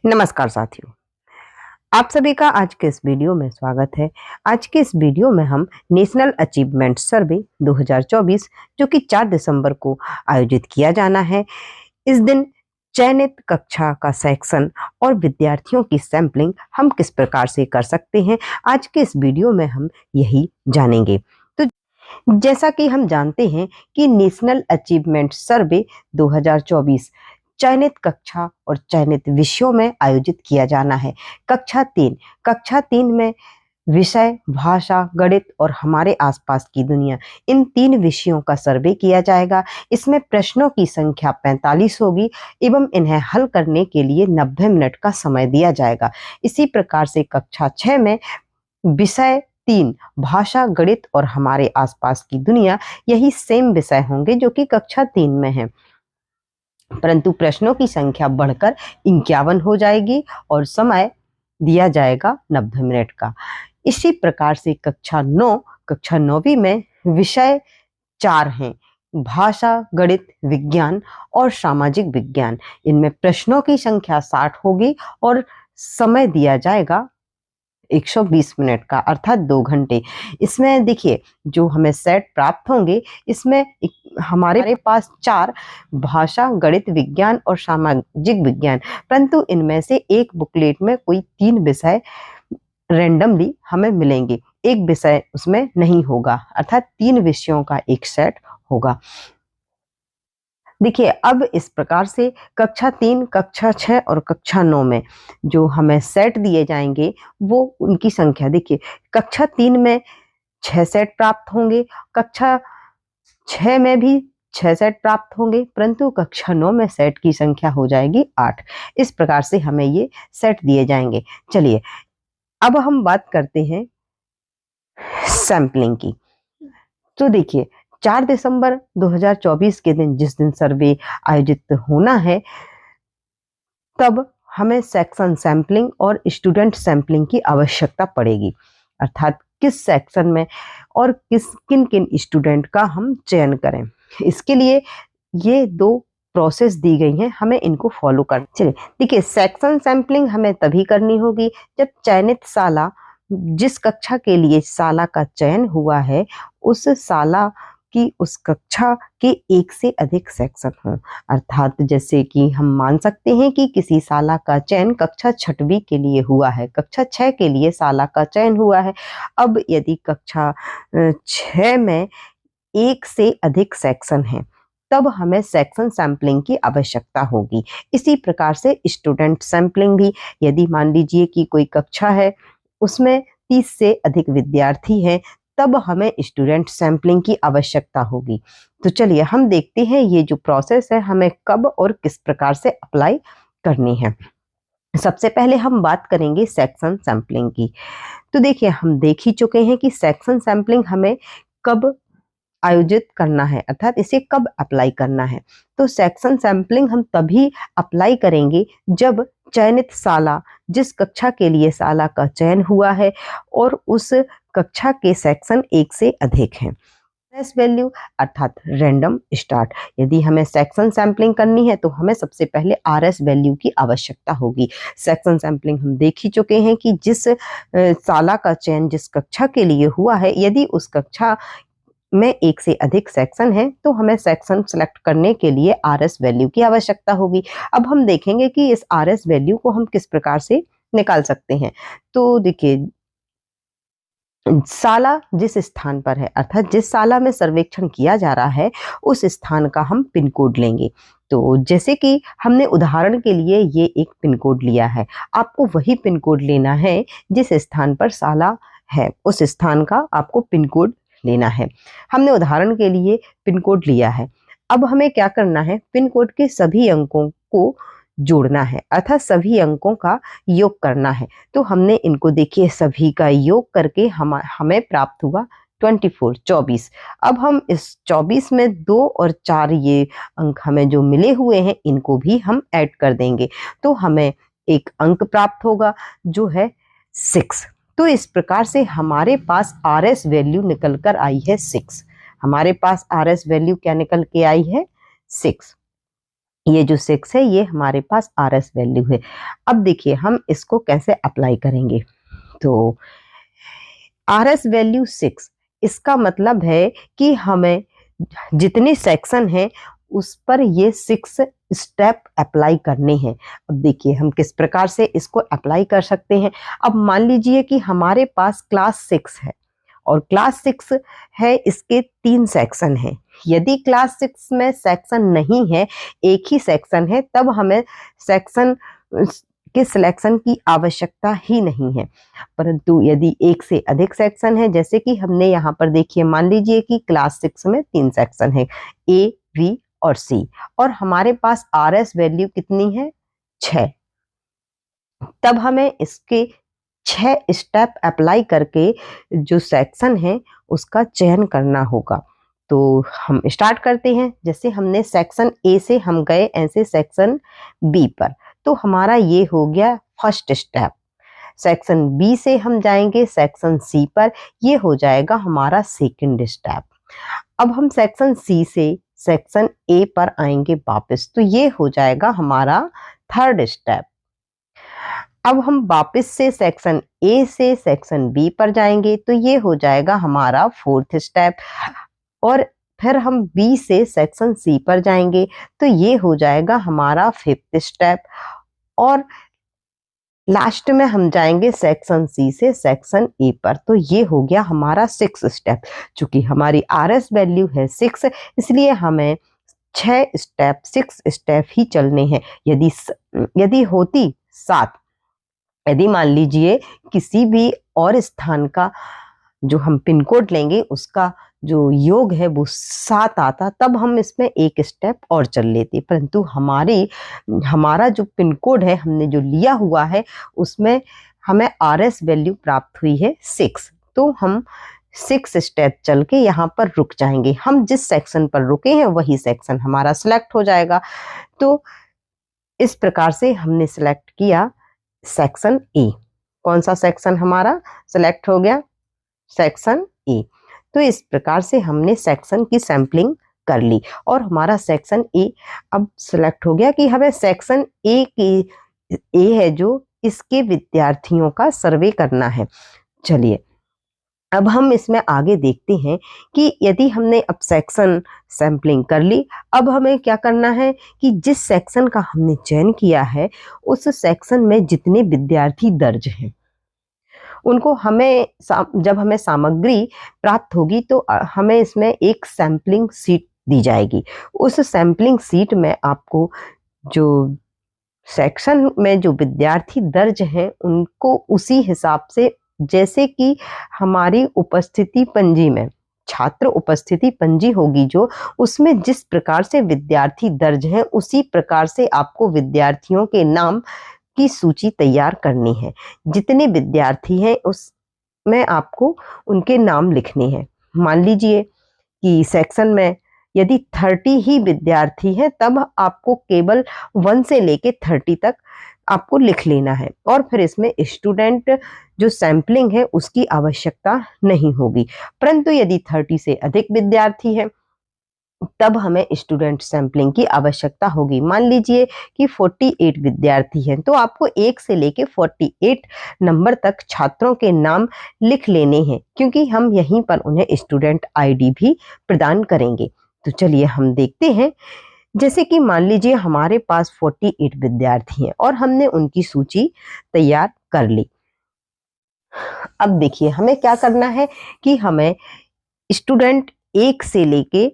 नमस्कार साथियों, आप सभी का आज के इस वीडियो में स्वागत है। आज के इस वीडियो में हम नेशनल अचीवमेंट सर्वे 2024 जो कि 4 दिसंबर को आयोजित किया जाना है, इस दिन चयनित कक्षा का सेक्शन और विद्यार्थियों की सैंपलिंग हम किस प्रकार से कर सकते हैं, आज के इस वीडियो में हम यही जानेंगे। तो जैसा कि हम जानते हैं कि नेशनल अचीवमेंट सर्वे 2024 चयनित कक्षा और चयनित विषयों में आयोजित किया जाना है। कक्षा 3 में विषय भाषा, गणित और हमारे आसपास की दुनिया, इन 3 विषयों का सर्वे किया जाएगा। इसमें प्रश्नों की संख्या 45 होगी एवं इन्हें हल करने के लिए 90 मिनट का समय दिया जाएगा। इसी प्रकार से कक्षा 6 में विषय 3 भाषा, गणित और हमारे आसपास की दुनिया, यही सेम विषय होंगे जो कि कक्षा 3 में है, परंतु प्रश्नों की संख्या बढ़कर 51 हो जाएगी और समय दिया जाएगा 90 मिनट का। इसी प्रकार से कक्षा 9वीं में विषय 4 हैं, भाषा, गणित, विज्ञान और सामाजिक विज्ञान। इनमें प्रश्नों की संख्या 60 होगी और समय दिया जाएगा 120 मिनट का, अर्थात 2 घंटे। इसमें देखिए जो हमें सेट प्राप्त होंगे, इसमें हमारे पास 4 भाषा, गणित, विज्ञान और सामाजिक विज्ञान, परंतु इनमें से एक बुकलेट में कोई 3 विषय रैंडमली हमें मिलेंगे, एक विषय उसमें नहीं होगा, अर्थात 3 विषयों का एक सेट होगा। देखिए अब इस प्रकार से कक्षा 3, कक्षा 6 और कक्षा 9 में जो हमें सेट दिए जाएंगे वो उनकी संख्या देखिए, कक्षा 3 में 6 सेट प्राप्त होंगे, कक्षा 6 में भी 6 सेट प्राप्त होंगे, परंतु कक्षा 9 में सेट की संख्या हो जाएगी 8। इस प्रकार से हमें ये सेट दिए जाएंगे। चलिए अब हम बात करते हैं सैंपलिंग की। तो देखिए 4 दिसंबर 2024 के दिन, जिस दिन सर्वे आयोजित होना है, तब हमें सेक्शन सैंपलिंग और स्टूडेंट सैंपलिंग की आवश्यकता पड़ेगी, अर्थात किस सेक्शन में और किन किन स्टूडेंट का हम चयन करें। इसके लिए ये 2 प्रोसेस दी गई हैं, हमें इनको फॉलो कर। चलिए देखिए, सेक्शन सैंपलिंग हमें तभी करनी होगी जब चयनित साला, जिस कक्षा के लिए साला का चयन हुआ है, उस साला की उस कक्षा के 1 से अधिक सेक्शन हों। अर्थात जैसे कि हम मान सकते हैं कि किसी साला का चयन कक्षा 6वीं के लिए हुआ है, कक्षा 6 के लिए साला का चयन हुआ है। अब यदि कक्षा 6 में 1 से अधिक सेक्शन हैं, तब हमें सेक्शन सैंपलिंग की आवश्यकता होगी। इसी प्रकार से स्टूडेंट सैंपलिंग भी, यदि मान लीजिए कि कोई कक्षा है उसमें 30 से अधिक विद्यार्थी हैं, तब हमें स्टूडेंट सैंपलिंग की आवश्यकता होगी। तो चलिए हम देखते हैं ये जो प्रोसेस है हमें कब और किस प्रकार से अप्लाई करनी है। सबसे पहले हम बात करेंगे सेक्शन सैंपलिंग की। तो देखिए हम देख ही चुके हैं कि सेक्शन सैंपलिंग हमें कब आयोजित करना है, अर्थात इसे कब अप्लाई करना है। तो सेक्शन सैंपलिंग हम तभी अप्लाई करेंगे जब चयनित साला, जिस कक्षा के लिए साला का चयन हुआ है और उस कक्षा के सेक्शन 1 से अधिक हैं। आरएस वैल्यू अर्थात रैंडम स्टार्ट, यदि हमें सेक्शन सैंपलिंग करनी है तो हमें सबसे पहले आरएस वैल्यू की आवश्यकता होगी। सेक्शन सैंपलिंग हम देख ही चुके हैं कि जिस साला का चयन जिस कक्षा के लिए हुआ है, यदि उस कक्षा में 1 से अधिक सेक्शन है तो हमें सेक्शन सेलेक्ट करने के लिए आरएस वैल्यू की आवश्यकता होगी। अब हम देखेंगे कि इस आरएस वैल्यू को हम किस प्रकार से निकाल सकते हैं। तो देखिए, साला जिस स्थान पर है, अर्थात जिस साला में सर्वेक्षण किया जा रहा है, उस स्थान का हम पिन कोड लेंगे। तो जैसे कि हमने उदाहरण के लिए ये एक पिन कोड लिया है, आपको वही पिन कोड लेना है जिस स्थान पर साला है, उस स्थान का आपको पिन कोड लेना है। हमने उदाहरण के लिए पिन कोड लिया है। अब हमें क्या करना है, पिन कोड के सभी अंकों को जोड़ना है, अर्थात सभी अंकों का योग करना है। तो हमने इनको देखिए सभी का योग करके हमें प्राप्त हुआ 24। अब हम इस 24 में 2 और 4 ये अंक हमें जो मिले हुए हैं, इनको भी हम ऐड कर देंगे, तो हमें एक अंक प्राप्त होगा जो है 6। तो इस प्रकार से हमारे पास आरएस वैल्यू निकल कर आई है 6। हमारे पास आरएस वैल्यू क्या निकल के आई है, 6। ये जो 6 है ये हमारे पास RS वैल्यू है। अब देखिए हम इसको कैसे अप्लाई करेंगे। तो RS वैल्यू 6, इसका मतलब है कि हमें जितने सेक्शन हैं उस पर ये 6 स्टेप अप्लाई करने हैं। अब देखिए हम किस प्रकार से इसको अप्लाई कर सकते हैं। अब मान लीजिए कि हमारे पास क्लास 6 है और क्लास 6 है, इसके 3 सेक्शन हैं। यदि क्लास 6 में सेक्शन नहीं है, एक ही सेक्शन है, तब हमें सेक्शन के सिलेक्शन की आवश्यकता ही नहीं है। परंतु यदि एक से अधिक सेक्शन है, जैसे कि हमने यहाँ पर देखिए, मान लीजिए कि क्लास 6 में 3 सेक्शन है, A, B और C, और हमारे पास RS वैल्यू कितनी है, 6। तब हमें इसके 6 स्टेप अप्लाई करके जो सेक्शन है उसका चयन करना होगा। तो हम स्टार्ट करते हैं। जैसे हमने सेक्शन A से हम गए ऐसे सेक्शन B पर, तो हमारा ये हो गया फर्स्ट स्टेप। सेक्शन B से हम जाएंगे सेक्शन C पर, ये हो जाएगा हमारा सेकंड स्टेप। अब हम सेक्शन C से सेक्शन A पर आएंगे वापस, तो ये हो जाएगा हमारा थर्ड स्टेप। अब हम वापस से सेक्शन A से सेक्शन B पर जाएंगे, तो ये हो जाएगा हमारा फोर्थ स्टेप। और फिर हम B से सेक्शन C पर जाएंगे, तो ये हो जाएगा हमारा फिफ्थ स्टेप। और लास्ट में हम जाएंगे सेक्शन C से सेक्शन A पर, तो ये हो गया हमारा 6 स्टेप। चूंकि हमारी RS वैल्यू है 6, इसलिए हमें 6 स्टेप ही चलने हैं। यदि होती 7, यदि मान लीजिए किसी भी और स्थान का जो हम पिन कोड लेंगे उसका जो योग है वो 7 आता, तब हम इसमें एक स्टेप और चल लेते। परंतु हमारा जो पिन कोड है हमने जो लिया हुआ है उसमें हमें RS वैल्यू प्राप्त हुई है 6, तो हम 6 स्टेप चल के यहाँ पर रुक जाएंगे। हम जिस सेक्शन पर रुके हैं वही सेक्शन हमारा सिलेक्ट हो जाएगा। तो इस प्रकार से हमने सिलेक्ट किया सेक्शन A। कौन सा सेक्शन हमारा सिलेक्ट हो गया, सेक्शन A। तो इस प्रकार से हमने सेक्शन की सैंपलिंग कर ली और हमारा सेक्शन A अब सिलेक्ट हो गया कि हमें सेक्शन A है जो इसके विद्यार्थियों का सर्वे करना है। चलिए अब हम इसमें आगे देखते हैं कि यदि हमने अब सेक्शन सैंपलिंग कर ली, अब हमें क्या करना है कि जिस सेक्शन का हमने चयन किया है उस सेक्शन में जितने विद्यार्थी दर्ज हैं उनको जब हमें सामग्री प्राप्त होगी तो हमें इसमें एक सैंपलिंग सीट दी जाएगी। उस सैंपलिंग सीट में आपको जो सेक्शन में जो विद्यार्थी दर्ज हैं उनको उसी हिसाब से, जैसे कि हमारी उपस्थिति पंजी में छात्र उपस्थिति पंजी होगी जो, उसमें जिस प्रकार से विद्यार्थी दर्ज हैं उसी प्रकार से आपको विद्यार्थियों के नाम की सूची तैयार करनी है। जितने विद्यार्थी हैं उसमें आपको उनके नाम लिखने हैं। मान लीजिए कि सेक्शन में यदि 30 ही विद्यार्थी हैं, तब आपको केवल 1 से लेके 30 तक आपको लिख लेना है और फिर इसमें स्टूडेंट जो सैंपलिंग है उसकी आवश्यकता नहीं होगी। परंतु यदि 30 से अधिक विद्यार्थी हैं तब हमें स्टूडेंट सैंपलिंग की आवश्यकता होगी। मान लीजिए कि 48 विद्यार्थी हैं, तो आपको 1 से लेके 48 नंबर तक छात्रों के नाम लिख लेने हैं, क्योंकि हम यहीं पर उन्हें स्टूडेंट आईडी भी प्रदान करेंगे। तो चलिए हम देखते हैं। जैसे कि मान लीजिए हमारे पास 48 विद्यार्थी हैं और हमने उनकी सूची तैयार कर ली। अब देखिए हमें क्या करना है कि हमें स्टूडेंट 1 से लेके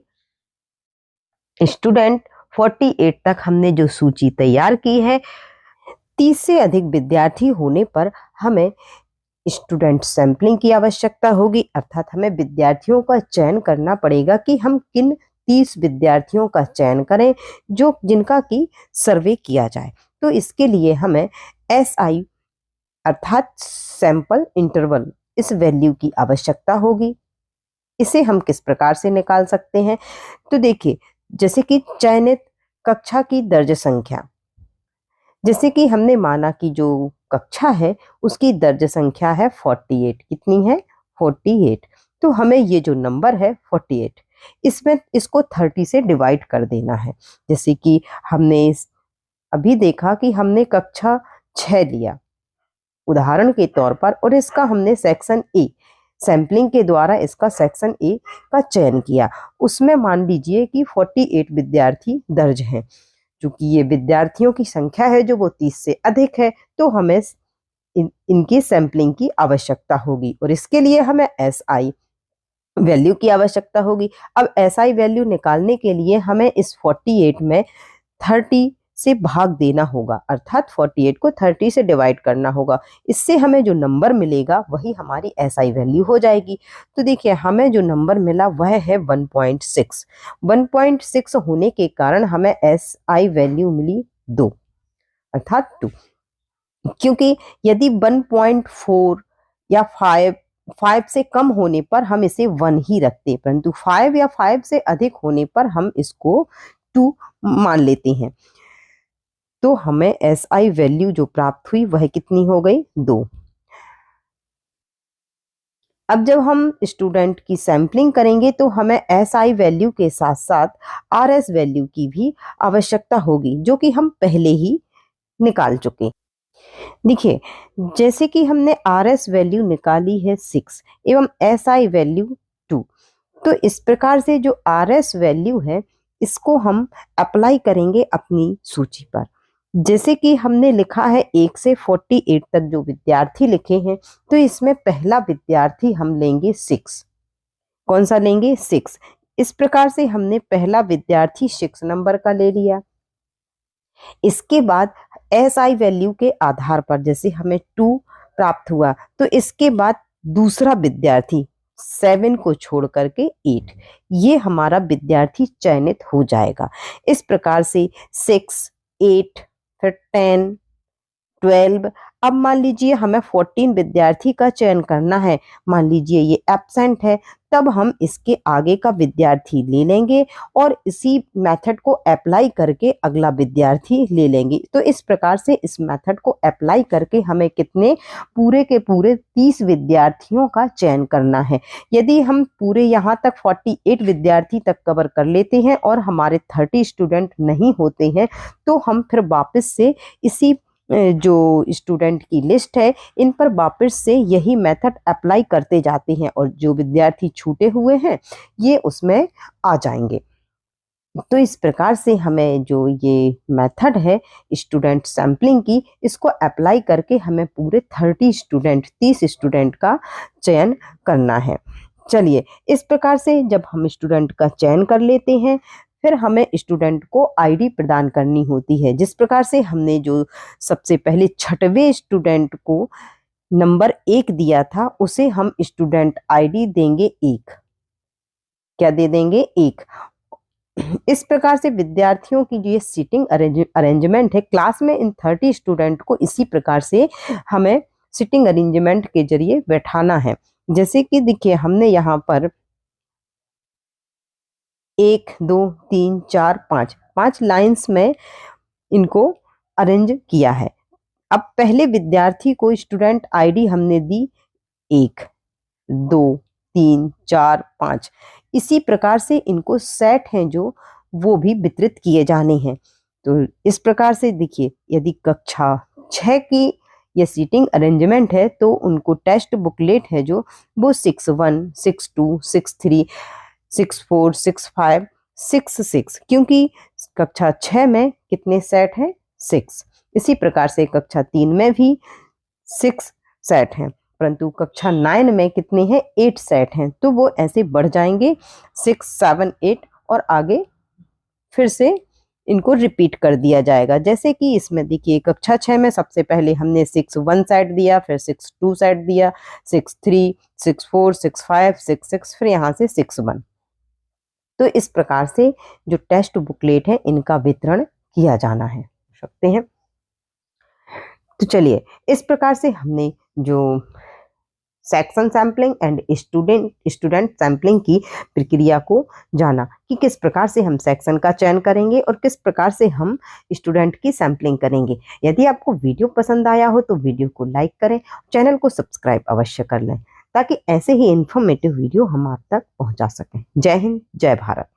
स्टूडेंट 48 तक हमने जो सूची तैयार की है, 30 से अधिक विद्यार्थी होने पर हमें स्टूडेंट सैंपलिंग की आवश्यकता होगी। अर्थात हमें विद्यार्थियों का चयन करना पड़ेगा कि हम किन 30 विद्यार्थियों का चयन करें जिनका की सर्वे किया जाए। तो इसके लिए हमें SI अर्थात सैंपल इंटरवल, इस वैल्यू की आवश्यकता होगी। इसे हम किस प्रकार से निकाल सकते हैं, तो देखिए जैसे कि चयनित कक्षा की दर्ज संख्या, जैसे कि हमने माना कि जो कक्षा है उसकी दर्ज संख्या है 48। कितनी है, 48। तो हमें ये जो नंबर है 48, इसमें इसको 30 से डिवाइड कर देना है। जैसे कि हमने अभी देखा कि हमने कक्षा 6 लिया उदाहरण के तौर पर, और इसका हमने सेक्शन ए सैंपलिंग के द्वारा इसका सेक्शन ए का चयन किया। उसमें मान लीजिए कि 48 विद्यार्थी दर्ज हैं। चूंकि ये विद्यार्थियों की संख्या है जो वो 30 से अधिक है, तो हमें इनकी सैंपलिंग की आवश्यकता होगी और इसके लिए हमें SI वैल्यू की आवश्यकता होगी। अब SI वैल्यू निकालने के लिए हमें इस 48 में 30 से भाग देना होगा, अर्थात 48 को 30 से डिवाइड करना होगा। इससे हमें जो नंबर मिलेगा वही हमारी SI वैल्यू हो जाएगी। तो देखिए हमें जो नंबर मिला वह है 1.6। 1.6 होने के कारण हमें SI वैल्यू मिली 2 अर्थात 2, क्योंकि यदि 1.4 या 5 से कम होने पर हम इसे 1 ही रखते, परंतु 5 या 5 से अधिक होने पर हम इसको 2 मान लेते हैं। तो हमें SI वैल्यू जो प्राप्त हुई वह कितनी हो गई? 2। अब जब हम स्टूडेंट की सैंपलिंग करेंगे तो हमें SI वैल्यू के साथ साथ RS वैल्यू की भी आवश्यकता होगी, जो कि हम पहले ही निकाल चुके। देखिए जैसे कि हमने RS वैल्यू निकाली है 6 एवं SI वैल्यू 2, तो इस प्रकार से जो RS वैल्यू है इसको हम अप्लाई करेंगे अपनी सूची पर। जैसे कि हमने लिखा है 1 से 48 तक जो विद्यार्थी लिखे हैं, तो इसमें पहला विद्यार्थी हम लेंगे 6। कौन सा लेंगे? 6। इस प्रकार से हमने पहला विद्यार्थी 6 नंबर का ले लिया। इसके बाद SI वैल्यू के आधार पर जैसे हमें 2 प्राप्त हुआ, तो इसके बाद दूसरा विद्यार्थी 7 को छोड़ करके 8, ये हमारा विद्यार्थी चयनित हो जाएगा। इस प्रकार से 6, 8, फिर 10, 12। अब मान लीजिए हमें 14 विद्यार्थी का चयन करना है, मान लीजिए ये एब्सेंट है, तब हम इसके आगे का विद्यार्थी ले लेंगे और इसी मेथड को अप्लाई करके अगला विद्यार्थी ले लेंगे। तो इस प्रकार से इस मेथड को अप्लाई करके हमें कितने पूरे के पूरे 30 विद्यार्थियों का चयन करना है। यदि हम पूरे यहाँ तक 48 विद्यार्थी तक कवर कर लेते हैं और हमारे 30 स्टूडेंट नहीं होते हैं, तो हम फिर वापस से इसी जो स्टूडेंट की लिस्ट है इन पर वापस से यही मेथड अप्लाई करते जाते हैं और जो विद्यार्थी छूटे हुए हैं ये उसमें आ जाएंगे। तो इस प्रकार से हमें जो ये मेथड है स्टूडेंट सैंपलिंग की, इसको अप्लाई करके हमें पूरे 30 स्टूडेंट का चयन करना है। चलिए इस प्रकार से जब हम स्टूडेंट का चयन कर लेते हैं, फिर हमें स्टूडेंट को आईडी प्रदान करनी होती है। जिस प्रकार से हमने जो सबसे पहले 6वें स्टूडेंट को नंबर 1 दिया था, उसे हम स्टूडेंट आईडी देंगे 1। क्या दे देंगे? 1। इस प्रकार से विद्यार्थियों की जो ये सीटिंग अरेंजमेंट है क्लास में, इन 30 स्टूडेंट को इसी प्रकार से हमें सीटिंग अरेंजमेंट के जरिए बैठाना है। जैसे कि देखिए हमने यहाँ पर 1, 2, 3, 4, 5 लाइंस में इनको अरेंज किया है। अब पहले विद्यार्थी को स्टूडेंट आईडी हमने दी 1, 2, 3, 4, 5। इसी प्रकार से इनको सेट हैं जो वो भी वितरित किए जाने हैं। तो इस प्रकार से देखिए यदि कक्षा 6 की ये सीटिंग अरेंजमेंट है तो उनको टेस्ट बुकलेट है जो वो 61, 62, 63, 64, 65, 66, क्योंकि कक्षा 6 में कितने सेट हैं? 6। इसी प्रकार से कक्षा 3 में भी 6 सेट हैं, परंतु कक्षा 9 में कितने हैं? 8 सेट हैं। तो वो ऐसे बढ़ जाएंगे 6, 7, 8 और आगे फिर से इनको रिपीट कर दिया जाएगा। जैसे कि इसमें देखिए कक्षा 6 में सबसे पहले हमने 6-1 सेट दिया, फिर 6-2 सेट दिया, 6-3, 6-4, 6-5, 6-6, फिर यहाँ से 6-1। तो इस प्रकार से जो टेस्ट बुकलेट है इनका वितरण किया जाना है सकते हैं। तो चलिए इस प्रकार से हमने जो section sampling and student sampling की प्रक्रिया को जाना कि किस प्रकार से हम सेक्शन का चयन करेंगे और किस प्रकार से हम स्टूडेंट की सैंपलिंग करेंगे। यदि आपको वीडियो पसंद आया हो तो वीडियो को लाइक करें, चैनल को सब्सक्राइब अवश्य कर लें। ताकि ऐसे ही इंफॉर्मेटिव वीडियो हम आप तक पहुंचा सकें। जय हिंद, जय भारत।